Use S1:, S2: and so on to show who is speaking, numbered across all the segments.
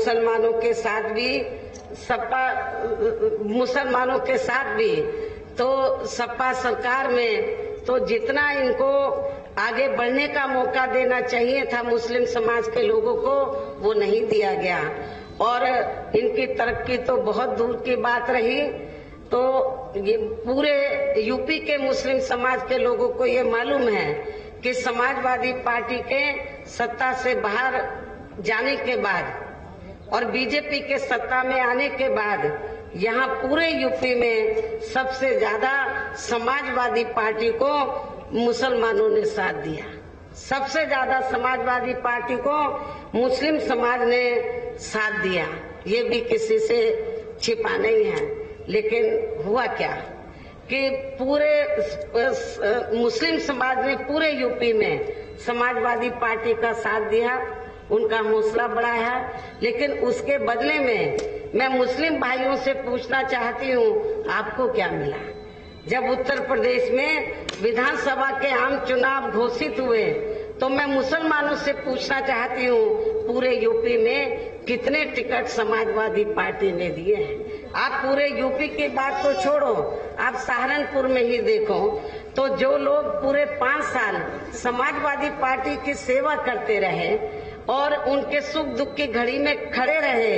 S1: मुसलमानों के साथ भी सपा मुसलमानों के साथ भी तो सपा सरकार में तो जितना इनको आगे बढ़ने का मौका देना चाहिए था मुस्लिम समाज के लोगों को वो नहीं दिया गया और इनकी तरक्की तो बहुत दूर की बात रही। तो ये पूरे यूपी के मुस्लिम समाज के लोगों को ये मालूम है कि समाजवादी पार्टी के सत्ता से बाहर जाने के बाद और बीजेपी के सत्ता में आने के बाद यहाँ पूरे यूपी में सबसे ज्यादा समाजवादी पार्टी को मुसलमानों ने साथ दिया। सबसे ज्यादा समाजवादी पार्टी को मुस्लिम समाज ने साथ दिया, ये भी किसी से छिपा नहीं है। लेकिन हुआ क्या कि पूरे मुस्लिम समाज ने पूरे यूपी में समाजवादी पार्टी का साथ दिया, उनका हौसला बढ़ाया। लेकिन उसके बदले में मैं मुस्लिम भाइयों से पूछना चाहती हूँ, आपको क्या मिला? जब उत्तर प्रदेश में विधानसभा के आम चुनाव घोषित हुए तो मैं मुसलमानों से पूछना चाहती हूँ, पूरे यूपी में कितने टिकट समाजवादी पार्टी ने दिए हैं? आप पूरे यूपी की बात तो छोड़ो, आप सहारनपुर में ही देखो तो जो लोग पूरे 5 साल समाजवादी पार्टी की सेवा करते रहे और उनके सुख दुख की घड़ी में खड़े रहे,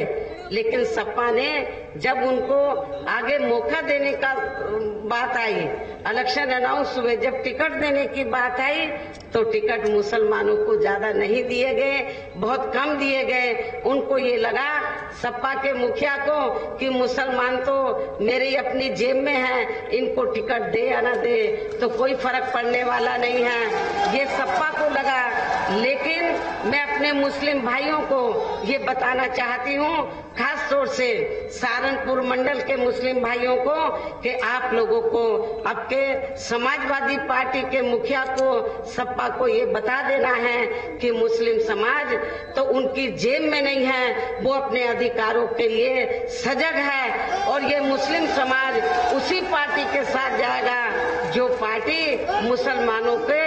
S1: लेकिन सपा ने जब उनको आगे मौका देने का बात आई, इलेक्शन अनाउंस हुए, जब टिकट देने की बात आई तो टिकट मुसलमानों को ज्यादा नहीं दिए गए, बहुत कम दिए गए। उनको ये लगा सपा के मुखिया को कि मुसलमान तो मेरी अपनी जेब में है, इनको टिकट दे या न दे तो कोई फर्क पड़ने वाला नहीं है, ये सपा को लगा। लेकिन मैं अपने मुस्लिम भाइयों को ये बताना चाहती हूँ, खास तौर से सहारनपुर मंडल के मुस्लिम भाइयों को, कि आप लोगों को आपके समाजवादी पार्टी के मुखिया को, सपा को ये बता देना है कि मुस्लिम समाज तो उनकी जेब में नहीं है, वो अपने अधिकारों के लिए सजग है और ये मुस्लिम समाज उसी पार्टी के साथ जाएगा जो पार्टी मुसलमानों के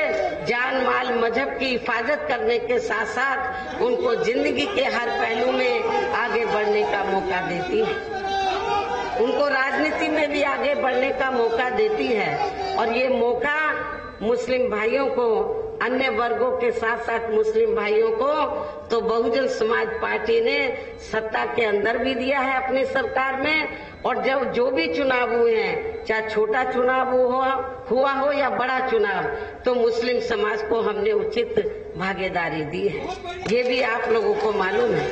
S1: जान माल मजहब की हिफाजत करने के साथ साथ उनको जिंदगी के हर पहलू में आगे बढ़ने का मौका देती है, उनको राजनीति में भी आगे बढ़ने का मौका देती है। और ये मौका मुस्लिम भाइयों को, अन्य वर्गों के साथ साथ मुस्लिम भाइयों को तो बहुजन समाज पार्टी ने सत्ता के अंदर भी दिया है अपनी सरकार में। और जब जो भी चुनाव हुए हैं, चाहे छोटा चुनाव हुआ हो या बड़ा चुनाव, तो मुस्लिम समाज को हमने उचित भागीदारी दी है, ये भी आप लोगों को मालूम है।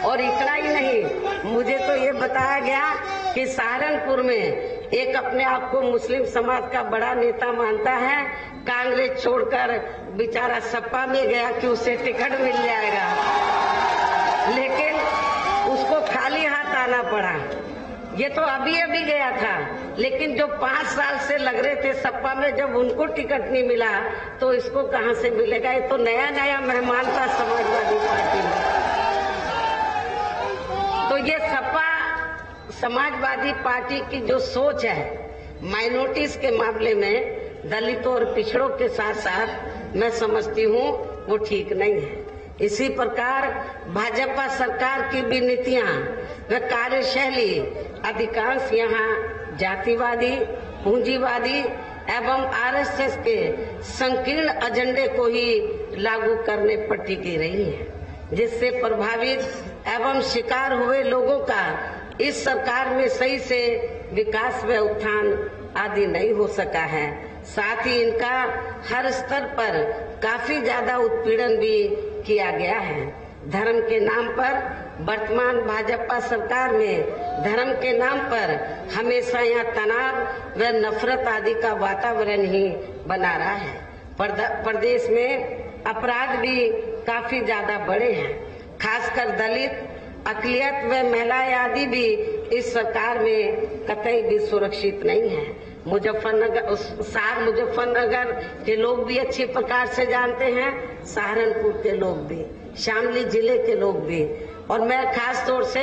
S1: और इतना ही नहीं, मुझे तो ये बताया गया कि सहारनपुर में एक अपने आप को मुस्लिम समाज का बड़ा नेता मानता है, कांग्रेस छोड़कर बेचारा सपा में गया कि उसे टिकट मिल जाएगा, लेकिन उसको खाली हाथ आना पड़ा। ये तो अभी अभी गया था, लेकिन जो 5 साल से लग रहे थे सपा में, जब उनको टिकट नहीं मिला तो इसको कहां से मिलेगा? ये तो नया नया मेहमान था समाजवादी पार्टी में। तो ये सपा समाजवादी पार्टी की जो सोच है माइनॉरिटीज के मामले में, दलितों और पिछड़ों के साथ साथ, मैं समझती हूँ वो ठीक नहीं है। इसी प्रकार भाजपा सरकार की भी नीतियां व कार्यशैली अधिकांश यहाँ जातिवादी, पूंजीवादी एवं आरएसएस के संकीर्ण एजेंडे को ही लागू करने पर टिकी रही है, जिससे प्रभावित एवं शिकार हुए लोगों का इस सरकार में सही से विकास व उत्थान आदि नहीं हो सका है। साथ ही इनका हर स्तर पर काफी ज्यादा उत्पीड़न भी किया गया है। धर्म के नाम पर वर्तमान भाजपा सरकार में धर्म के नाम पर हमेशा यहाँ तनाव व नफरत आदि का वातावरण ही बना रहा है। प्रदेश में अपराध भी काफी ज्यादा बढ़े हैं, खासकर दलित, अकलियत व महिलाएं आदि भी इस सरकार में कतई भी सुरक्षित नहीं है। मुजफ्फरनगर के लोग भी अच्छी प्रकार से जानते हैं, सहारनपुर के लोग भी, शामली जिले के लोग भी। और मैं खास तौर से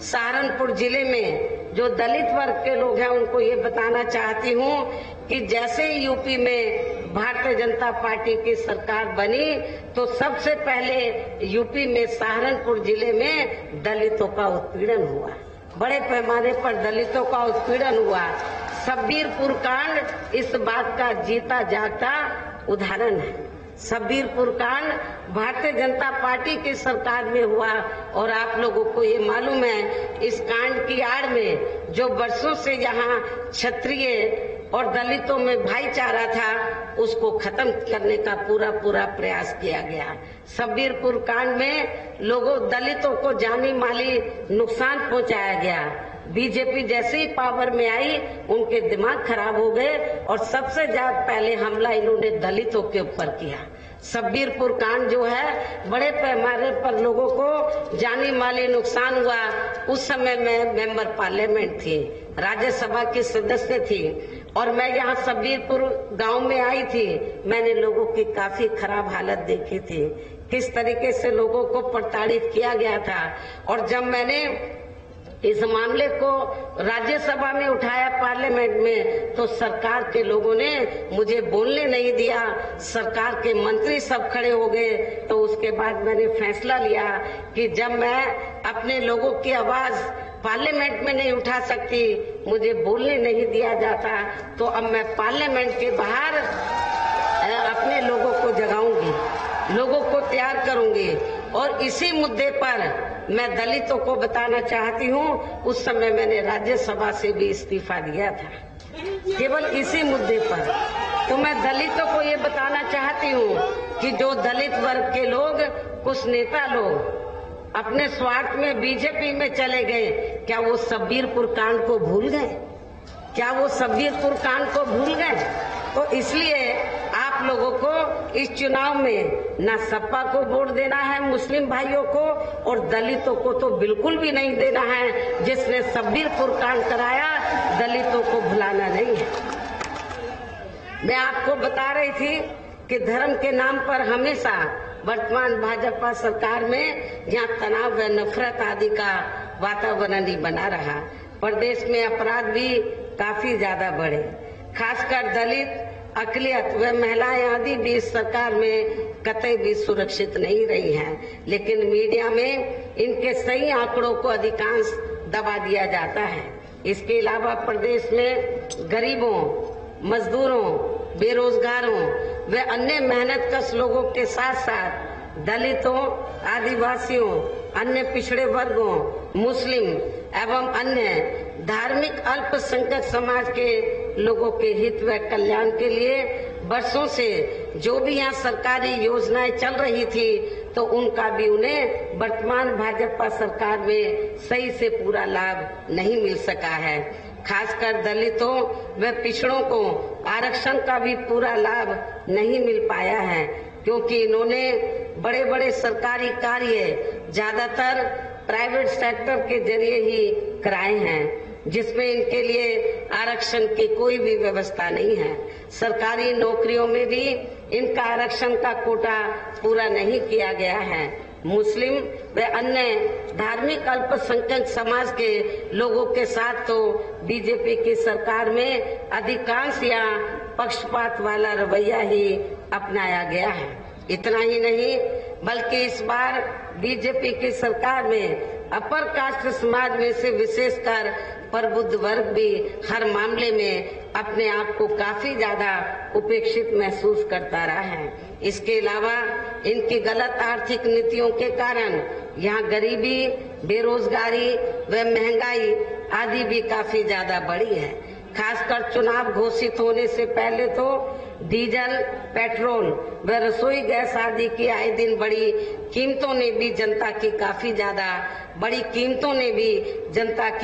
S1: सहारनपुर जिले में जो दलित वर्ग के लोग हैं उनको ये बताना चाहती हूँ कि जैसे ही यूपी में भारतीय जनता पार्टी की सरकार बनी तो सबसे पहले यूपी में सहारनपुर जिले में दलितों का उत्पीड़न हुआ, बड़े पैमाने पर दलितों का उत्पीड़न हुआ। सब्बीरपुर कांड इस बात का जीता जागता उदाहरण है। सब्बीरपुर कांड भारतीय जनता पार्टी की सरकार में हुआ और आप लोगों को ये मालूम है इस कांड की आड़ में जो वर्षों से यहाँ क्षत्रिय और दलितों में भाईचारा था उसको खत्म करने का पूरा प्रयास किया गया। सब्बीरपुर कांड में लोगों दलितों को जानी माली नुकसान पहुंचाया गया। बीजेपी जैसे ही पावर में आई उनके दिमाग खराब हो गए और सबसे ज्यादा पहले हमला इन्होंने दलितों के ऊपर किया। सब्बीरपुर कांड जो है बड़े पैमाने पर लोगों को जानी माली नुकसान हुआ। उस समय मैं मेंबर पार्लियामेंट थी, राज्यसभा की सदस्य थी और मैं यहाँ सब्बीरपुर गांव में आई थी। मैंने लोगों की काफी खराब हालत देखी थी, किस तरीके से लोगों को प्रताड़ित किया गया था। और जब मैंने इस मामले को राज्यसभा में उठाया पार्लियामेंट में तो सरकार के लोगों ने मुझे बोलने नहीं दिया। सरकार के मंत्री सब खड़े हो गए। तो उसके बाद मैंने फैसला लिया कि जब मैं अपने लोगों की आवाज पार्लियामेंट में नहीं उठा सकती, मुझे बोलने नहीं दिया जाता, तो अब मैं पार्लियामेंट के बाहर अपने लोगों को जगाऊंगी, लोगों को तैयार करूंगी। और इसी मुद्दे पर मैं दलितों को बताना चाहती हूँ, उस समय मैंने राज्यसभा से भी इस्तीफा दिया था, केवल इसी मुद्दे पर। तो मैं दलितों को ये बताना चाहती हूँ कि जो दलित वर्ग के लोग, कुछ नेता लोग अपने स्वार्थ में बीजेपी में चले गए, क्या वो सब्बीरपुर कांड को भूल गए? क्या वो सब्बीरपुर कांड को भूल गए? तो इसलिए आप लोगों को इस चुनाव में न सपा को वोट देना है मुस्लिम भाइयों को, और दलितों को तो बिल्कुल भी नहीं देना है। जिसने सब्बीरपुर कांड कराया, दलितों को भुलाना नहीं है। मैं आपको बता रही थी कि धर्म के नाम पर हमेशा वर्तमान भाजपा सरकार में जहाँ तनाव व नफरत आदि का वातावरण ही बना रहा, प्रदेश में अपराध भी काफी ज्यादा बढ़े, खासकर दलित, अकलियत व महिलाएं आदि भी इस सरकार में कतई भी सुरक्षित नहीं रही हैं। लेकिन मीडिया में इनके सही आंकड़ों को अधिकांश दबा दिया जाता है। इसके अलावा प्रदेश में गरीबों, मजदूरों, बेरोजगारों व अन्य मेहनतकश लोगों के साथ साथ दलितों, आदिवासियों, अन्य पिछड़े वर्गों, मुस्लिम एवं अन्य धार्मिक अल्पसंख्यक समाज के लोगों के हित व कल्याण के लिए वर्षों से जो भी यहाँ सरकारी योजनाएं चल रही थी, तो उनका भी उन्हें वर्तमान भाजपा सरकार में सही से पूरा लाभ नहीं मिल सका है। खासकर दलितों व पिछड़ों को आरक्षण का भी पूरा लाभ नहीं मिल पाया है, क्योंकि इन्होंने बड़े बड़े सरकारी कार्य ज्यादातर प्राइवेट सेक्टर के जरिए ही कराए हैं, जिसमें इनके लिए आरक्षण की कोई भी व्यवस्था नहीं है। सरकारी नौकरियों में भी इनका आरक्षण का कोटा पूरा नहीं किया गया है। मुस्लिम व अन्य धार्मिक अल्पसंख्यक समाज के लोगों के साथ तो बीजेपी की सरकार में अधिकांश या पक्षपात वाला रवैया ही अपनाया गया है। इतना ही नहीं बल्कि इस बार बीजेपी की सरकार में अपर कास्ट समाज में से विशेषकर प्रबुद्ध वर्ग भी हर मामले में अपने आप को काफी ज्यादा उपेक्षित महसूस करता रहा है। इसके अलावा इनकी गलत आर्थिक नीतियों के कारण यहाँ गरीबी, बेरोजगारी व महंगाई आदि भी काफी ज्यादा बढ़ी है। खासकर चुनाव घोषित होने से पहले तो डीजल, पेट्रोल व रसोई गैस आदि की आए दिन बड़ी कीमतों ने भी जनता की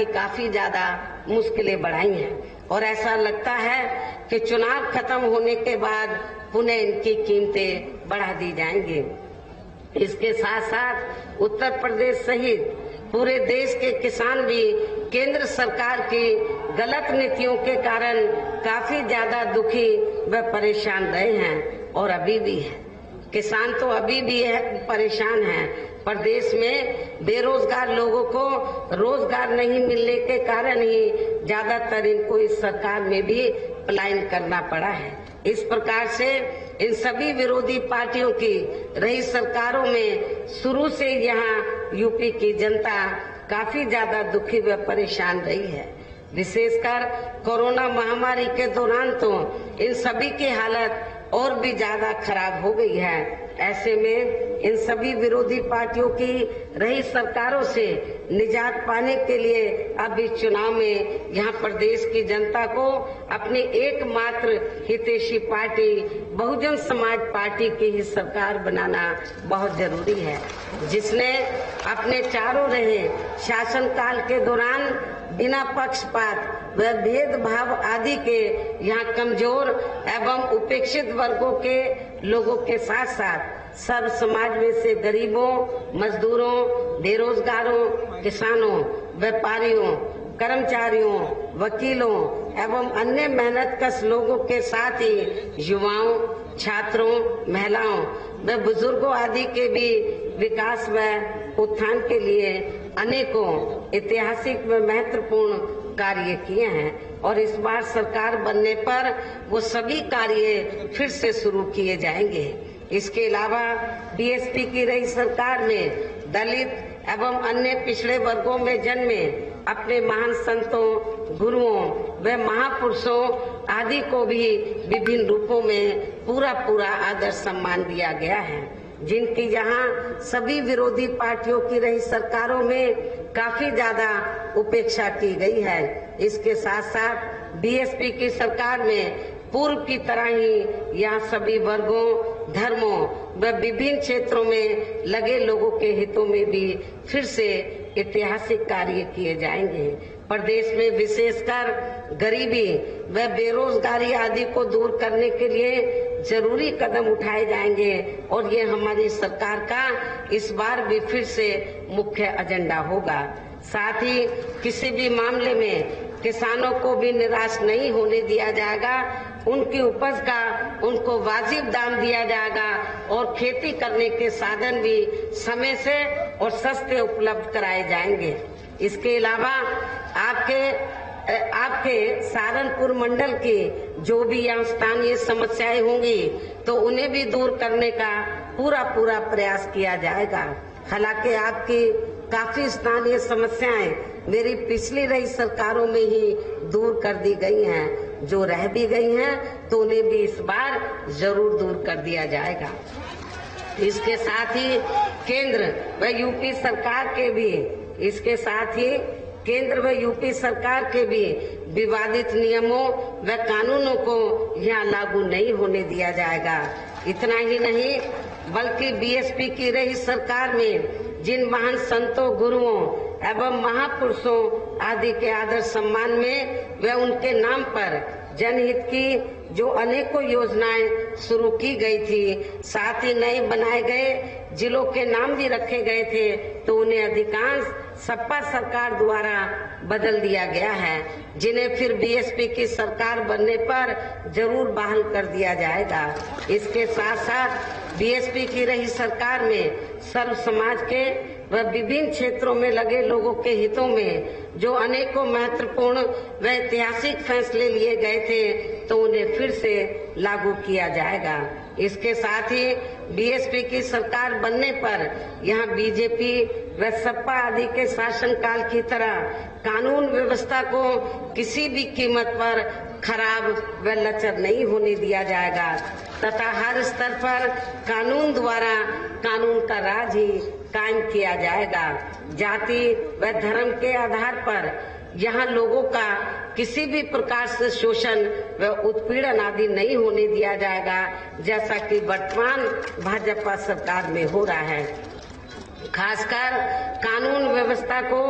S1: काफी ज्यादा मुश्किलें बढ़ाई हैं। और ऐसा लगता है कि चुनाव खत्म होने के बाद पुनः इनकी कीमतें बढ़ा दी जाएंगी। इसके साथ साथ उत्तर प्रदेश सहित पूरे देश के किसान भी केंद्र सरकार की गलत नीतियों के कारण काफी ज्यादा दुखी व परेशान रहे हैं और अभी भी है। किसान तो अभी भी परेशान हैं। प्रदेश में बेरोजगार लोगों को रोजगार नहीं मिलने के कारण ही ज्यादातर इनको इस सरकार में भी पलायन करना पड़ा है। इस प्रकार से इन सभी विरोधी पार्टियों की रही सरकारों में शुरू से यहाँ यूपी की जनता काफी ज्यादा दुखी व परेशान रही है। विशेषकर कोरोना महामारी के दौरान तो इन सभी की हालत और भी ज्यादा खराब हो गई है। ऐसे में इन सभी विरोधी पार्टियों की रही सरकारों से निजात पाने के लिए अब इस चुनाव में यहाँ प्रदेश की जनता को अपनी एकमात्र हितैषी पार्टी बहुजन समाज पार्टी की ही सरकार बनाना बहुत जरूरी है, जिसने अपने चारों रहे शासनकाल के दौरान बिना पक्षपात व भेदभाव आदि के यहाँ कमजोर एवं उपेक्षित वर्गों के लोगों के साथ साथ सब समाज में से गरीबों, मजदूरों, बेरोजगारों, किसानों, व्यापारियों, कर्मचारियों, वकीलों एवं अन्य मेहनतकश लोगों के साथ ही युवाओं, छात्रों, महिलाओं व बुजुर्गों आदि के भी विकास व उत्थान के लिए अनेकों ऐतिहासिक व महत्वपूर्ण कार्य किए हैं और इस बार सरकार बनने पर वो सभी कार्य फिर से शुरू किए जाएंगे। इसके अलावा बीएसपी की रही सरकार में दलित एवं अन्य पिछड़े वर्गों में जन्मे अपने महान संतों, गुरुओं व महापुरुषों आदि को भी विभिन्न रूपों में पूरा आदर सम्मान दिया गया है, जिनकी यहाँ सभी विरोधी पार्टियों की रही सरकारों में काफी ज्यादा उपेक्षा की गई है। इसके साथ साथ बीएसपी की सरकार में पूर्व की तरह ही यहाँ सभी वर्गों, धर्मों व विभिन्न क्षेत्रों में लगे लोगों के हितों में भी फिर से ऐतिहासिक कार्य किए जाएंगे। प्रदेश में विशेषकर गरीबी व बेरोजगारी आदि को दूर करने के लिए जरूरी कदम उठाए जाएंगे और ये हमारी सरकार का इस बार भी फिर से मुख्य एजेंडा होगा। साथ ही किसी भी मामले में किसानों को भी निराश नहीं होने दिया जाएगा। उनकी उपज का उनको वाजिब दाम दिया जाएगा और खेती करने के साधन भी समय से और सस्ते उपलब्ध कराए जाएंगे। इसके अलावा आपके सहारनपुर मंडल की जो भी यहाँ स्थानीय समस्याएं होंगी तो उन्हें भी दूर करने का पूरा प्रयास किया जाएगा। हालांकि आपकी काफी स्थानीय समस्याएं मेरी पिछली रही सरकारों में ही दूर कर दी गई हैं, जो रह भी गई हैं तो उन्हें भी इस बार जरूर दूर कर दिया जाएगा। इसके साथ ही केंद्र व यूपी सरकार के भी विवादित नियमों व कानूनों को यहाँ लागू नहीं होने दिया जाएगा। इतना ही नहीं बल्कि बीएसपी की रही सरकार में जिन महान संतों, गुरुओं एवं महापुरुषों आदि के आदर सम्मान में व उनके नाम पर जनहित की जो अनेकों योजनाएं शुरू की गई थी, साथ ही नए बनाए गए जिलों के नाम भी रखे गए थे, तो उन्हें अधिकांश सपा सरकार द्वारा बदल दिया गया है, जिन्हें फिर बीएसपी की सरकार बनने पर जरूर बहाल कर दिया जाएगा। इसके साथ साथ बीएसपी की रही सरकार में सर्व समाज के व विभिन्न क्षेत्रों में लगे लोगों के हितों में जो अनेकों महत्वपूर्ण व ऐतिहासिक फैसले लिए गए थे, तो उन्हें फिर से लागू किया जाएगा। इसके साथ ही बीएसपी की सरकार बनने पर यहाँ बीजेपी व सपा आदि के शासनकाल की तरह कानून व्यवस्था को किसी भी कीमत पर खराब व लचर नहीं होने दिया जाएगा तथा हर स्तर पर कानून द्वारा कानून का राज ही कायम किया जाएगा। जाति व धर्म के आधार पर यहाँ लोगों का किसी भी प्रकार से शोषण व उत्पीड़न आदि नहीं होने दिया जाएगा, जैसा कि वर्तमान भाजपा सरकार में हो रहा है। खासकर कानून व्यवस्था को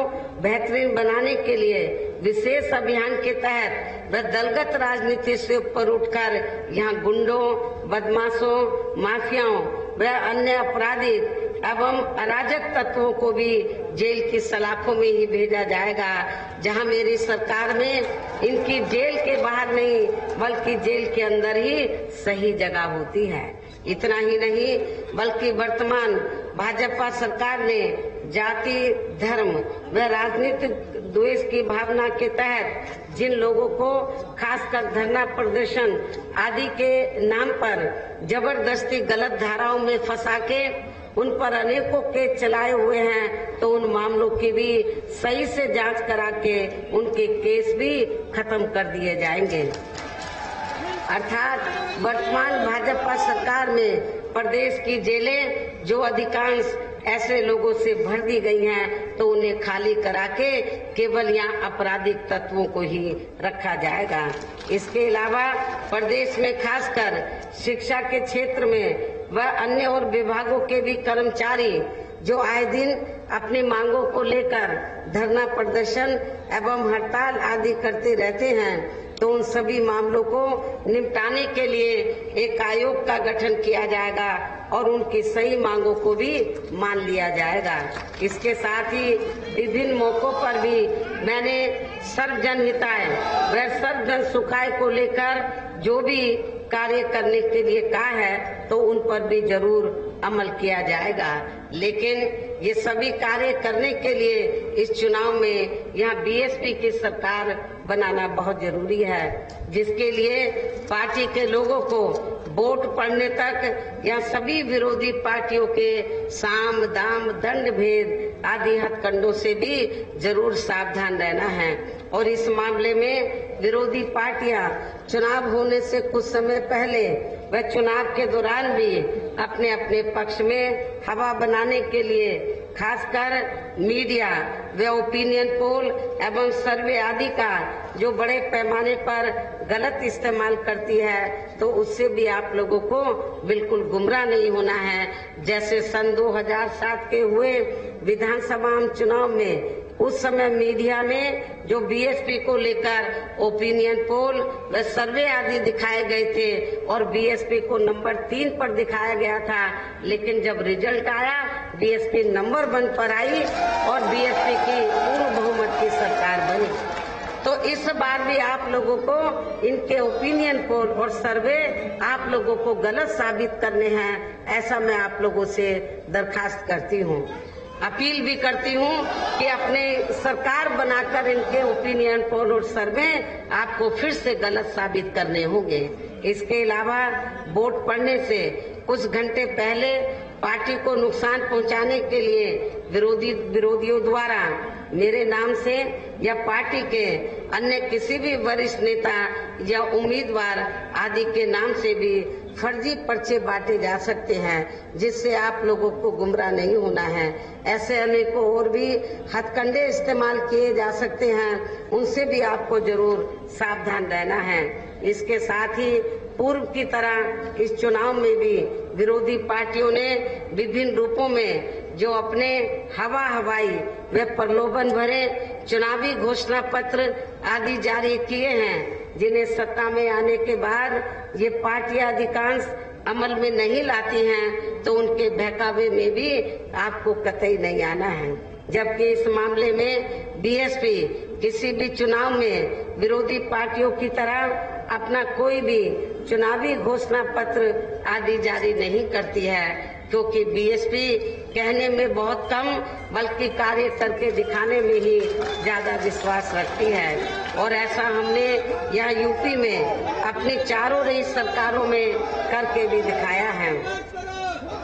S1: बेहतरीन बनाने के लिए विशेष अभियान के तहत व दलगत राजनीति से ऊपर उठकर यहाँ गुंडों, बदमाशों, माफियाओं व अन्य आपराधिक एवं अराजक तत्वों को भी जेल की सलाखों में ही भेजा जाएगा, जहां मेरी सरकार में इनकी जेल के बाहर नहीं बल्कि जेल के अंदर ही सही जगह होती है। इतना ही नहीं बल्कि वर्तमान भाजपा सरकार ने जाति, धर्म व राजनीतिक द्वेष की भावना के तहत जिन लोगों को खासकर धरना प्रदर्शन आदि के नाम पर जबरदस्ती गलत धाराओं में फंसा के उन पर अनेकों केस चलाए हुए हैं, तो उन मामलों की भी सही से जांच करा के उनके केस भी खत्म कर दिए जाएंगे। अर्थात वर्तमान भाजपा सरकार में प्रदेश की जेलें जो अधिकांश ऐसे लोगों से भर दी गई हैं, तो उन्हें खाली करा के केवल यहाँ आपराधिक तत्वों को ही रखा जाएगा। इसके अलावा प्रदेश में खासकर शिक्षा के क्षेत्र में व अन्य और विभागों के भी कर्मचारी जो आए दिन अपनी मांगों को लेकर धरना प्रदर्शन एवं हड़ताल आदि करते रहते हैं, तो उन सभी मामलों को निपटाने के लिए एक आयोग का गठन किया जाएगा और उनकी सही मांगों को भी मान लिया जाएगा। इसके साथ ही विभिन्न मौकों पर भी मैंने सर्व जनहिताय व सर्व जन सुखाय को लेकर जो भी कार्य करने के लिए कहा है, तो उन पर भी जरूर अमल किया जाएगा। लेकिन ये सभी कार्य करने के लिए इस चुनाव में यहाँ बीएसपी की सरकार बनाना बहुत जरूरी है, जिसके लिए पार्टी के लोगों को वोट पड़ने तक या सभी विरोधी पार्टियों के साम दाम दंड भेद आदि हथकंडों से भी जरूर सावधान रहना है। और इस मामले में विरोधी पार्टियां चुनाव होने से कुछ समय पहले व चुनाव के दौरान भी अपने अपने पक्ष में हवा बनाने के लिए खासकर मीडिया व ओपिनियन पोल एवं सर्वे आदि का जो बड़े पैमाने पर गलत इस्तेमाल करती है, तो उससे भी आप लोगों को बिल्कुल गुमराह नहीं होना है। जैसे सन 2007 के हुए विधानसभा चुनाव में उस समय मीडिया में जो बीएसपी को लेकर ओपिनियन पोल व सर्वे आदि दिखाए गए थे और बीएसपी को नंबर 3 पर दिखाया गया था, लेकिन जब रिजल्ट आया बीएसपी नंबर 1 पर आई और बीएसपी की पूर्ण बहुमत की सरकार बनी। तो इस बार भी आप लोगों को इनके ओपिनियन पोल और सर्वे आप लोगों को गलत साबित करने हैं, ऐसा मैं आप लोगों से दरखास्त करती हूँ। अपील भी करती हूँ कि अपने सरकार बनाकर इनके ओपिनियन पोल और सर्वे आपको फिर से गलत साबित करने होंगे। इसके अलावा वोट पड़ने से कुछ घंटे पहले पार्टी को नुकसान पहुंचाने के लिए विरोधियों द्वारा मेरे नाम से या पार्टी के अन्य किसी भी वरिष्ठ नेता या उम्मीदवार आदि के नाम से भी फर्जी पर्चे बांटे जा सकते हैं, जिससे आप लोगों को गुमराह नहीं होना है। ऐसे अनेकों और भी हथकंडे इस्तेमाल किए जा सकते हैं, उनसे भी आपको जरूर सावधान रहना है। इसके साथ ही पूर्व की तरह इस चुनाव में भी विरोधी पार्टियों ने विभिन्न रूपों में जो अपने हवाई व प्रलोभन भरे चुनावी घोषणा पत्र आदि जारी किए हैं, जिन्हें सत्ता में आने के बाद ये पार्टियां अधिकांश अमल में नहीं लाती हैं, तो उनके बहकावे में भी आपको कतई नहीं आना है। जबकि इस मामले में बीएसपी किसी भी चुनाव में विरोधी पार्टियों की तरह अपना कोई भी चुनावी घोषणा पत्र आदि जारी नहीं करती है, क्योंकि बीएसपी कहने में बहुत कम बल्कि कार्य करके दिखाने में ही ज्यादा विश्वास रखती है। और ऐसा हमने यहाँ यूपी में अपनी चारों रही सरकारों में करके भी दिखाया है।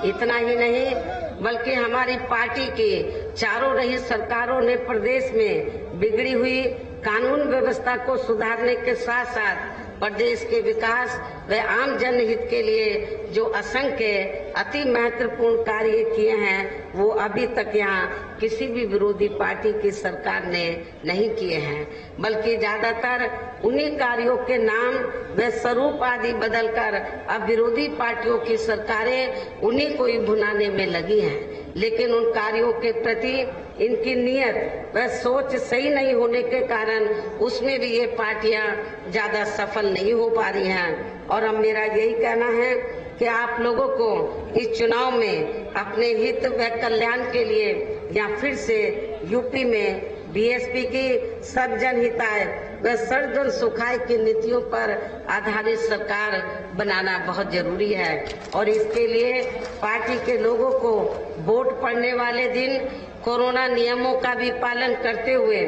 S1: इतना ही नहीं बल्कि हमारी पार्टी की चारों रही सरकारों ने प्रदेश में बिगड़ी हुई कानून व्यवस्था को सुधारने के साथ साथ प्रदेश के विकास व आम जनहित के लिए जो असंख्य अति महत्वपूर्ण कार्य किए हैं, वो अभी तक यहाँ किसी भी विरोधी पार्टी की सरकार ने नहीं किए हैं, बल्कि ज्यादातर उन्हीं कार्यों के नाम व स्वरूप आदि बदलकर अब विरोधी पार्टियों की सरकारें उन्हीं को ही भुनाने में लगी हैं। लेकिन उन कार्यों के प्रति इनकी नीयत व सोच सही नहीं होने के कारण उसमें भी ये पार्टियां ज्यादा सफल नहीं हो पा रही हैं। और अब मेरा यही कहना है कि आप लोगों को इस चुनाव में अपने हित व कल्याण के लिए या फिर से यूपी में बीएसपी की सर्व जनहिताय व सर्व जन सुखाय की नीतियों पर आधारित सरकार बनाना बहुत जरूरी है। और इसके लिए पार्टी के लोगों को वोट पड़ने वाले दिन कोरोना नियमों का भी पालन करते हुए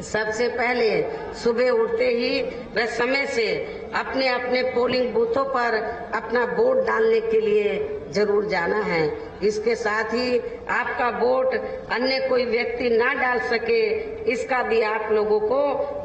S1: सबसे पहले सुबह उठते ही व समय से अपने अपने पोलिंग बूथों पर अपना वोट डालने के लिए जरूर जाना है। इसके साथ ही आपका वोट अन्य कोई व्यक्ति ना डाल सके, इसका भी आप लोगों को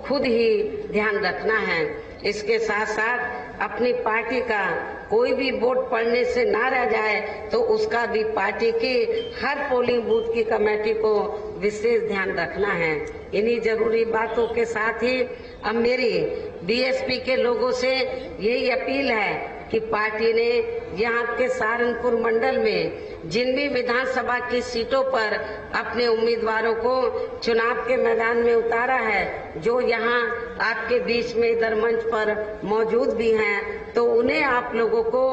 S1: खुद ही ध्यान रखना है। इसके साथ साथ अपनी पार्टी का कोई भी वोट पड़ने से ना रह जाए तो उसका भी पार्टी की हर पोलिंग बूथ की कमेटी को विशेष ध्यान रखना है। इन्हीं जरूरी बातों के साथ ही अब मेरी बीएसपी के लोगों से यही अपील है कि पार्टी ने यहाँ के सहारनपुर मंडल में जिन भी विधानसभा की सीटों पर अपने उम्मीदवारों को चुनाव के मैदान में उतारा है, जो यहाँ आपके बीच में इधर मंच पर मौजूद भी हैं, तो उन्हें आप लोगों को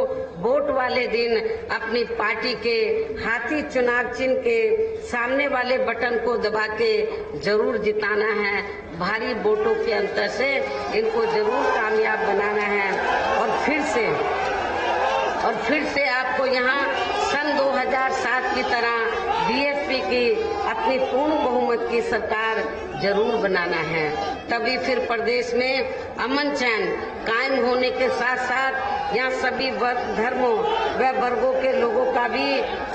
S1: वोट वाले दिन अपनी पार्टी के हाथी चुनाव चिन्ह के सामने वाले बटन को दबा के जरूर जिताना है। भारी वोटों के अंतर से इनको जरूर कामयाब बनाना है और फिर से आपको यहाँ सन 2007 की तरह बीएसपी की अपनी पूर्ण बहुमत की सरकार जरूर बनाना है। तभी फिर प्रदेश में अमन चैन कायम होने के साथ साथ यहाँ सभी धर्मों व वर्गों के लोगों का भी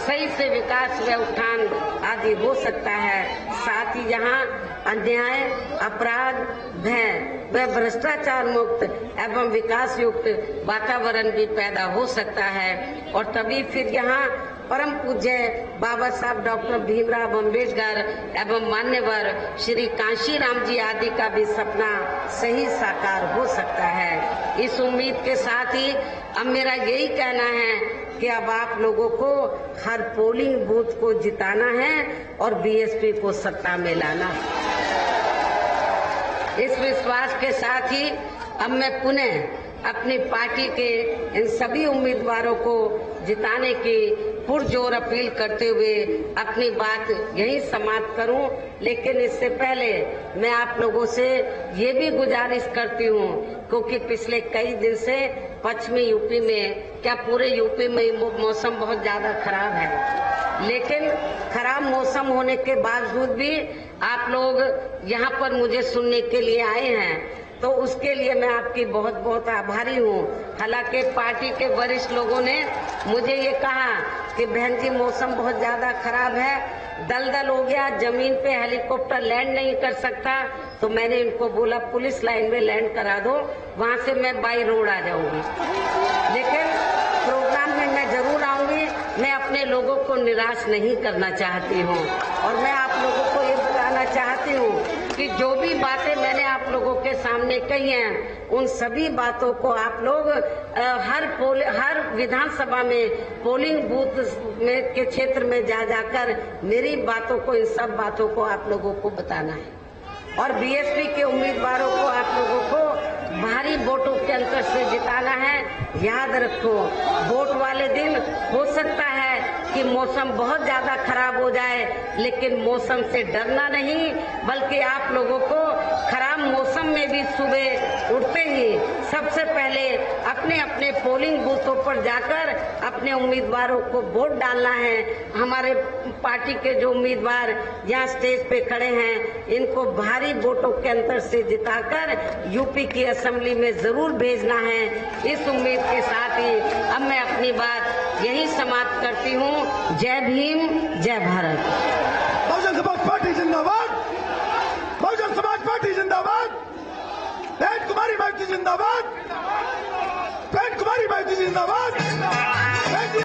S1: सही से विकास व उत्थान आदि हो सकता है। साथ ही यहाँ अन्याय, अपराध, भय व भ्रष्टाचार मुक्त एवं विकास युक्त वातावरण भी पैदा हो सकता है और तभी फिर यहाँ परम पूज्य बाबा साहब डॉक्टर भीमराव अम्बेडकर एवं मान्यवर श्री कांशीराम जी आदि का भी सपना सही साकार हो सकता है। इस उम्मीद के साथ ही अब मेरा यही कहना है कि अब आप लोगों को हर पोलिंग बूथ को जिताना है और बीएसपी को सत्ता में लाना है। इस विश्वास के साथ ही अब मैं पुनः अपनी पार्टी के इन सभी उम्मीदवारों को जिताने की पुरजोर अपील करते हुए अपनी बात यहीं समाप्त करूं। लेकिन इससे पहले मैं आप लोगों से ये भी गुजारिश करती हूं, क्योंकि पिछले कई दिन से पश्चिमी यूपी में, क्या पूरे यूपी में मौसम बहुत ज्यादा खराब है, लेकिन खराब मौसम होने के बावजूद भी आप लोग यहाँ पर मुझे सुनने के लिए आए हैं, तो उसके लिए मैं आपकी बहुत बहुत आभारी हूँ। हालांकि पार्टी के वरिष्ठ लोगों ने मुझे ये कहा कि बहन जी मौसम बहुत ज्यादा खराब है, दलदल हो गया, जमीन पे हेलीकॉप्टर लैंड नहीं कर सकता, तो मैंने इनको बोला पुलिस लाइन में लैंड करा दो, वहाँ से मैं बाई रोड आ जाऊंगी। लेकिन प्रोग्राम में मैं जरूर आऊंगी। मैं अपने लोगों को निराश नहीं करना चाहती हूँ और मैं आप लोगों को ये बताना चाहती हूँ कि जो भी बातें मैंने आप लोगों के सामने कही हैं, उन सभी बातों को आप लोग हर विधानसभा में पोलिंग बूथ में के क्षेत्र में जा जाकर मेरी बातों को, इन सब बातों को आप लोगों को बताना है और बीएसपी के उम्मीदवारों को आप लोगों को भारी वोटों के अंतर से जिताना है। याद रखो, वोट वाले दिन हो सकता है कि मौसम बहुत ज्यादा खराब हो जाए, लेकिन मौसम से डरना नहीं, बल्कि आप लोगों को खराब मौसम में भी सुबह उठते ही सबसे पहले अपने अपने पोलिंग बूथों पर जाकर अपने उम्मीदवारों को वोट डालना है। हमारे पार्टी के जो उम्मीदवार यहाँ स्टेज पे खड़े हैं, इनको भारी वोटों के अंतर से जिताकर यूपी की असेंबली में जरूर भेजना है। इस उम्मीद के साथ ही अब मैं अपनी बात यही समाप्त करती हूँ। जय भीम, जय भारत।
S2: बहुजन समाज पार्टी जिंदाबाद, बहुजन समाज पार्टी जिंदाबाद, बहन कुमारी माइती जिंदाबाद, बहन कुमारी माइती जिंदाबाद।